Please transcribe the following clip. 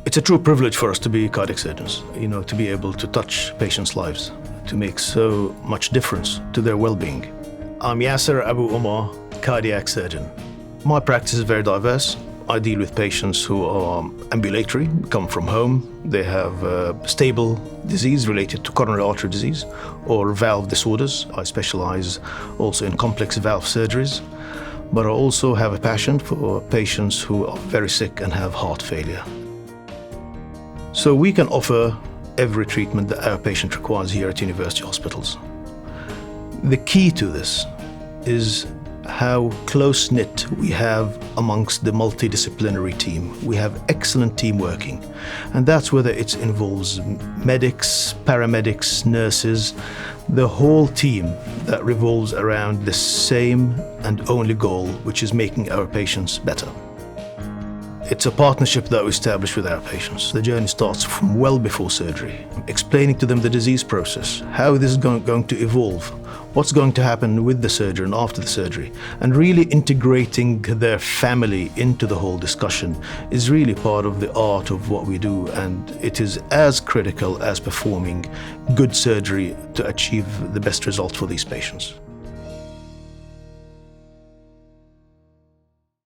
It's a true privilege for us to be cardiac surgeons, to be able to touch patients' lives, to make so much difference to their well-being. I'm Yasir Abu-Omar, cardiac surgeon. My practice is very diverse. I deal with patients who are ambulatory, come from home. They have stable disease related to coronary artery disease or valve disorders. I specialize also in complex valve surgeries, but I also have a passion for patients who are very sick and have heart failure. So we can offer every treatment that our patient requires here at university hospitals. The key to this is how close-knit we have amongst the multidisciplinary team. We have excellent team working, and that's whether it involves medics, paramedics, nurses, the whole team that revolves around the same and only goal, which is making our patients better. It's a partnership that we establish with our patients. The journey starts from well before surgery, explaining to them the disease process, how this is going to evolve, what's going to happen with the surgery and after the surgery, and really integrating their family into the whole discussion is really part of the art of what we do, and it is as critical as performing good surgery to achieve the best result for these patients.